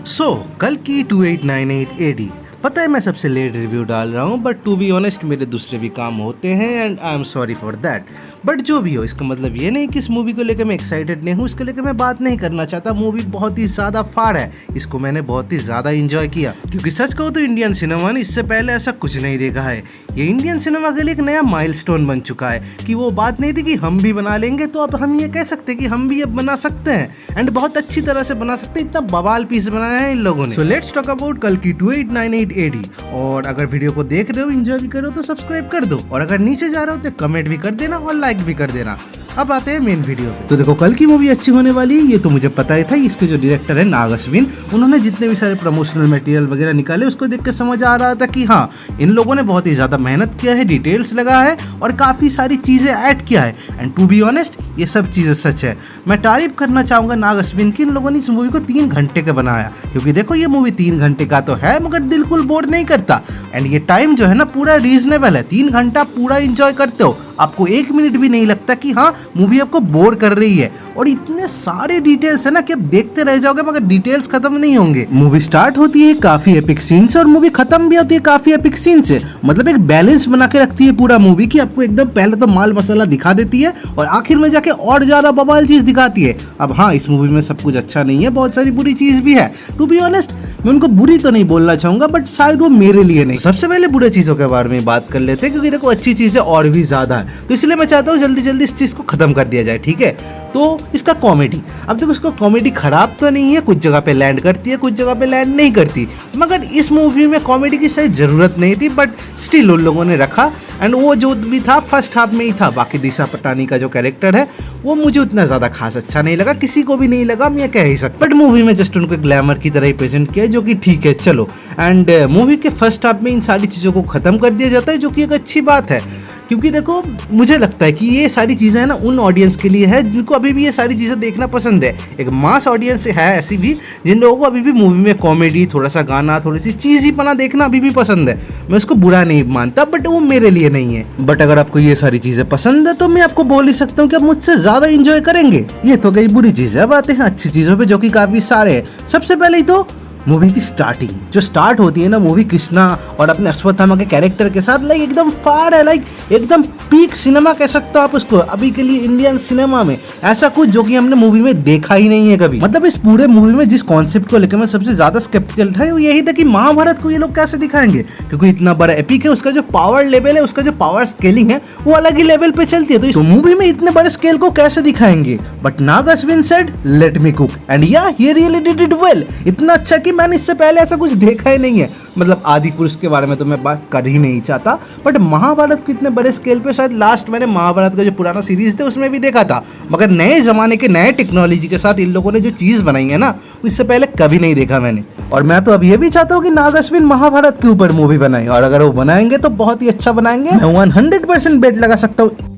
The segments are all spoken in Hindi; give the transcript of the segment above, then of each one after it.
कल की 2898 एडी। पता है मैं सबसे लेट रिव्यू डाल रहा हूँ, बट टू बी ऑनेस्ट मेरे दूसरे भी काम होते हैं and I am sorry for that. But जो भी हो, इसका मतलब ये नहीं कि इस मूवी को लेकर मैं एक्साइटेड नहीं हूँ, इसके लेकर मैं बात नहीं करना चाहता। मूवी बहुत ही ज़्यादा फार है, इसको मैंने बहुत ही ज़्यादा इंजॉय किया, क्योंकि सच कहो तो इंडियन सिनेमा ने इससे पहले ऐसा कुछ नहीं देखा है। ये इंडियन सिनेमा के लिए एक नया माइलस्टोन बन चुका है कि वो बात नहीं थी कि हम भी बना लेंगे, तो अब हम ये कह सकते हैं कि हम भी अब बना सकते हैं एंड बहुत अच्छी तरह से बना सकते हैं। इतना बवाल पीस बनाया है इन लोगों ने। सो लेट्स टॉक अबाउट कल की 2898 एडी। और अगर वीडियो को देख रहे हो, एंजॉय भी करो तो सब्सक्राइब कर दो, और अगर नीचे जा रहे हो तो कमेंट भी कर देना और लाइक भी कर देना। अब आते हैं मेन वीडियो पे। तो देखो, कल की मूवी अच्छी होने वाली है ये तो मुझे पता ही था। इसके जो डायरेक्टर है नाग अश्विन, उन्होंने जितने भी सारे प्रमोशनल मटेरियल वगैरह निकाले उसको देख के समझ आ रहा था कि हाँ, इन लोगों ने बहुत ही ज्यादा मेहनत किया है, डिटेल्स लगा है और काफी सारी चीजें ऐड किया है। एंड टू बी ऑनेस्ट ये सब चीजें सच है। मैं तारीफ करना चाहूंगा नाग अश्विन की, इन लोगों ने इस मूवी को 3 घंटे का बनाया, क्योंकि देखो ये मूवी 3 घंटे का तो है मगर बिल्कुल बोर नहीं करता। एंड ये टाइम जो है ना पूरा रीजनेबल है, 3 घंटा पूरा इंजॉय करते हो, आपको 1 मिनट भी नहीं लगता कि हाँ मूवी आपको बोर कर रही है। और इतने सारे डिटेल्स है ना कि आप देखते रह जाओगे मगर डिटेल्स खत्म नहीं होंगे। मूवी स्टार्ट होती है काफी एपिक सीन से और मूवी खत्म भी होती है काफी एपिक सीन से। मतलब एक बैलेंस बना के रखती है पूरा मूवी की, आपको एकदम पहले तो माल मसाला दिखा देती है और आखिर में जाके और ज्यादा बवाल चीज दिखाती है। अब हाँ, इस मूवी में सब कुछ अच्छा नहीं है, बहुत सारी बुरी चीज भी है। टू बी ऑनेस्ट मैं उनको बुरी तो नहीं बोलना चाहूंगा, बट शायद वो मेरे लिए नहीं। सबसे पहले बुरे चीजों के बारे में बात कर लेते हैं, क्योंकि देखो अच्छी चीजें और भी ज्यादा है, तो इसलिए मैं चाहता हूँ जल्दी जल्दी इस चीज को खत्म कर दिया जाए, ठीक है। तो इसका कॉमेडी, अब देखो इसका कॉमेडी खराब तो नहीं है, कुछ जगह पे लैंड करती है, कुछ जगह पे लैंड नहीं करती, मगर इस मूवी में कॉमेडी की शायद जरूरत नहीं थी, बट स्टिल उन लोगों ने रखा। एंड वो जो भी था फर्स्ट हाफ में ही था। बाकी दिशा पटानी का जो कैरेक्टर है वो मुझे उतना ज्यादा खास अच्छा नहीं लगा, किसी को भी नहीं लगा, मैं कह ही सकता। बट मूवी में जस्ट उनको ग्लैमर की तरह ही प्रेजेंट किया, जो कि ठीक है, चलो। एंड मूवी के फर्स्ट हाफ में इन सारी चीजों को खत्म कर दिया जाता है, जो कि एक अच्छी बात है, क्योंकि देखो मुझे लगता है कि ये सारी चीज़ें हैं ना उन ऑडियंस के लिए है जिनको अभी भी ये सारी चीज़ें देखना पसंद है। एक मास ऑडियंस है ऐसी भी जिन लोगों को अभी भी मूवी में कॉमेडी, थोड़ा सा गाना, थोड़ी सी चीज़ ही बना देखना अभी भी पसंद है। मैं उसको बुरा नहीं मानता, बट वो मेरे लिए नहीं है। बट अगर आपको ये सारी चीज़ें पसंद है तो मैं आपको बोल ही सकता हूँ कि आप मुझसे ज़्यादा इंजॉय करेंगे। ये तो गई बुरी चीज़ है। अब आते हैं अच्छी चीज़ों पर, जो कि काफ़ी सारे हैं। सबसे पहले ही तो मूवी की स्टार्टिंग जो स्टार्ट होती है ना, मूवी कृष्णा और अपने अश्वत्थामा के कैरेक्टर के साथ, लाइक एकदम फार है, लाइक एकदम पीक सिनेमा कह सकते हो आप उसको अभी के लिए इंडियन सिनेमा में। ऐसा कुछ जो कि हमने मूवी में देखा ही नहीं है कभी। मतलब इस पूरे मूवी में जिस कॉन्सेप्ट को लेकर मैं सबसे ज्यादा स्केप्टिकल था वो यही था कि महाभारत को ये लोग कैसे दिखाएंगे, क्योंकि इतना बड़ा एपिक है, उसका जो पावर लेवल है, उसका जो पावर स्केलिंग है वो अलग ही लेवल पे चलती है, तो मूवी में इतने बड़े स्केल को कैसे दिखाएंगे। But Nag Ashwin said let me cook and yeah he really did it well. इतना अच्छा कि मैंने इससे पहले ऐसा कुछ देखा ही नहीं है। मतलब आदि पुरुष के बारे में तो मैं बात कर ही नहीं चाहता, बट महाभारत को इतने बड़े स्केल पे शायद लास्ट मैंने महाभारत का जो पुराना सीरीज थे उसमें भी देखा था, मगर नए जमाने के नए टेक्नोलॉजी के साथ इन लोगों ने जो चीज बनाई है ना, इससे पहले कभी नहीं देखा मैंने। और मैं तो अब ये भी चाहता हूँ कि नाग अश्विन महाभारत के ऊपर मूवी बनाए, और अगर वो बनाएंगे तो बहुत ही अच्छा बनाएंगे। मैं 100% बेट लगा सकता हूँ,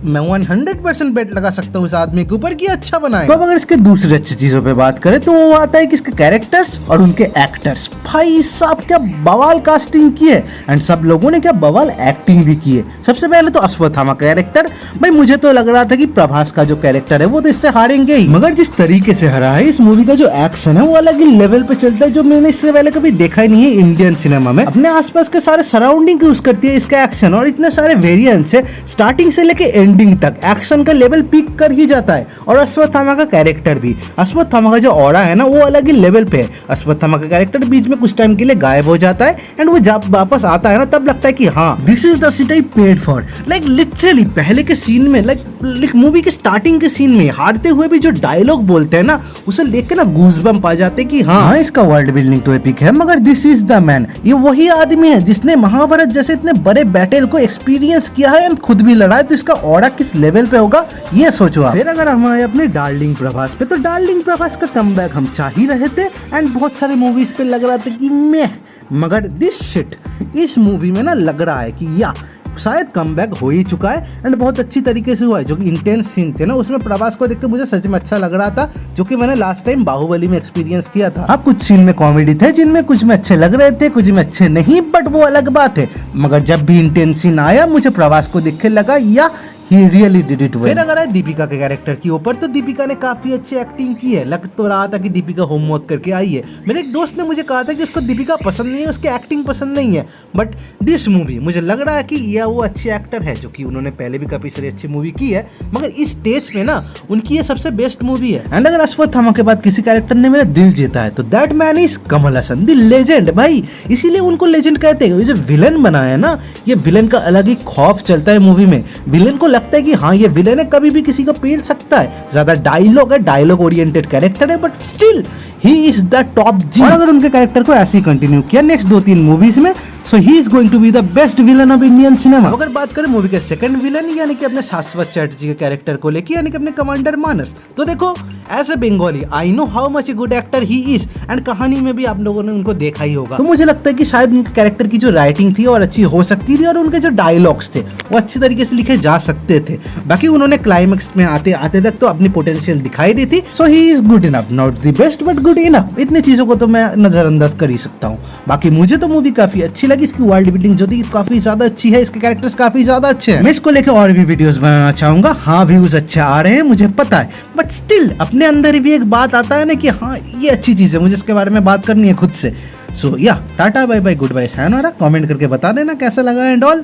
मैं 100% बेट लगा सकता हूँ इस आदमी के ऊपर कि अच्छा बनाए। तो अब अगर इसके दूसरी अच्छी चीजों पे बात करें तो वो आता है कि इसके कैरेक्टर्स और उनके एक्टर्स। भाई साहब क्या बवाल कास्टिंग की है, एंड सब लोगों ने क्या बवाल एक्टिंग भी की है। सबसे पहले तो अश्वत्थामा कैरेक्टर, भाई मुझे तो लग रहा था कि प्रभास का जो कैरेक्टर है वो तो इससे हारेंगे ही, मगर जिस तरीके से हरा है, इस मूवी का जो एक्शन है वो अलग ही लेवल पे चलता है, जो मैंने इससे पहले कभी देखा ही नहीं है इंडियन सिनेमा में। अपने आसपास के सारे सराउंडिंग यूज करती है इसका एक्शन, और इतने सारे वेरिएंट्स है, स्टार्टिंग से लेके एंडिंग तक एक्शन का लेवल पीक कर ही जाता है। और अश्वत्थामा का कैरेक्टर भी, अश्वत्थामा का जो ऑरा है ना वो अलग ही लेवल पे है। अश्वत्थामा का कैरेक्टर बीच में कुछ टाइम के लिए गायब हो जाता है, एंड वो जब वापस आता है ना तब लगता है कि हाँ this is the seat I paid for. Like literally पहले के सीन में, लाइक मूवी के स्टार्टिंग के सीन में हारते हुए भी जो डायलॉग बोलते हैं ना, उसे देख के ना गूज़बम्प आ जाते कि हाँ इसका वर्ल्ड बिल्डिंग तो एपिक है, मगर दिस इज द मैन। ये वही आदमी है जिसने महाभारत जैसे इतने बड़े बैटल को एक्सपीरियंस किया है एंड खुद भी लड़ा है, तो इसका ऑरा किस लेवल पे होगा ये सोचो आप। फिर अगर हम आए अपने डार्लिंग प्रभास पे, तो डार्लिंग प्रभास का कमबैक हम चाह ही रहे थे, एंड बहुत सारे मूवीज पे लग रहा था कि मैं, मगर दिस शिट इस मूवी में ना लग रहा है कि या शायद कमबैक हो ही चुका है, एंड बहुत अच्छी तरीके से हुआ है। जो कि इंटेंस सीन थे ना उसमें प्रभास को देख के मुझे सच में अच्छा लग रहा था, जो कि मैंने लास्ट टाइम बाहुबली में एक्सपीरियंस किया था। हाँ कुछ सीन में कॉमेडी थे जिनमें कुछ में अच्छे लग रहे थे, कुछ में अच्छे नहीं, बट वो अलग बात है। मगर जब भी इंटेंस सीन आया मुझे प्रभास को देख के लगा या he really did it well. फिर अगर है दीपिका के कैरेक्टर के ऊपर, तो दीपिका ने काफी अच्छी एक्टिंग की है। लग तो रहा था कि दीपिका होमवर्क करके आई है। मेरे एक दोस्त ने मुझे कहा था कि उसको दीपिका पसंद नहीं है, उसकी एक्टिंग पसंद नहीं है, बट दिस मूवी मुझे लग रहा है कि यह वो अच्छी एक्टर है, जो कि उन्होंने पहले भी काफी सारी अच्छी मूवी की है, मगर इस स्टेज पे ना उनकी ये सबसे बेस्ट मूवी है। एंड अगर अश्वत्थामा के बाद किसी कैरेक्टर ने मेरा दिल जीता है तो that man is Kamal Haasan, the legend भाई। इसीलिए उनको लेजेंड कहते हैं। ये जो विलन बना है ना, ये विलन का अलग ही खौफ चलता है मूवी में। विलन को लगता है कि हाँ ये विलन है, कभी भी किसी को पीट सकता है। ज्यादा डायलॉग है, डायलॉग ओरिएंटेड कैरेक्टर है, but still he is the top G. और अगर उनके कैरेक्टर को ऐसे ही कंटिन्यू किया नेक्स्ट 2-3 मूवीज में, so he is going to be the best villain of Indian cinema. अगर बात करें मूवी के सेकंड विलन यानी कि अपने शाश्वत चैटर्जी के कैरेक्टर को लेके, यानी कि अपने कमांडर मानस, तो देखो as a Bengali I know how much a good actor he is, and कहानी में भी आप लोगों ने उनको देखा ही होगा। तो मुझे लगता है कि शायद उनके कैरेक्टर की जो राइटिंग थी और अच्छी हो सकती थी, और उनके जो डायलॉग्स थे वो अच्छी तरीके से लिखे जा सकते थे। बाकी उन्होंने क्लाइमेक्स में आते आते तक तो अपनी पोटेंशियल दिखाई दी थी। So he is good enough, not the best but good enough. इतनी चीजों को तो मैं नजरअंदाज कर ही सकता हूँ। बाकी मुझे तो मूवी काफी अच्छी लगी। इसकी वर्ल्ड बिल्डिंग जो थी काफी ज्यादा अच्छी है, इसके कैरेक्टर्स काफी ज्यादा अच्छे हैं। मैं इसको लेकर और भी वीडियोस बनाना चाहूंगा। हाँ व्यूज अच्छे आ रहे हैं मुझे पता है, बट स्टिल अपने अंदर भी एक बात आता है ना कि हाँ ये अच्छी चीज है, मुझे इसके बारे में बात करनी है खुद से। सो या tata bye bye goodbye सायोनारा। कमेंट करके बता देना कैसा लगा एंड ऑल।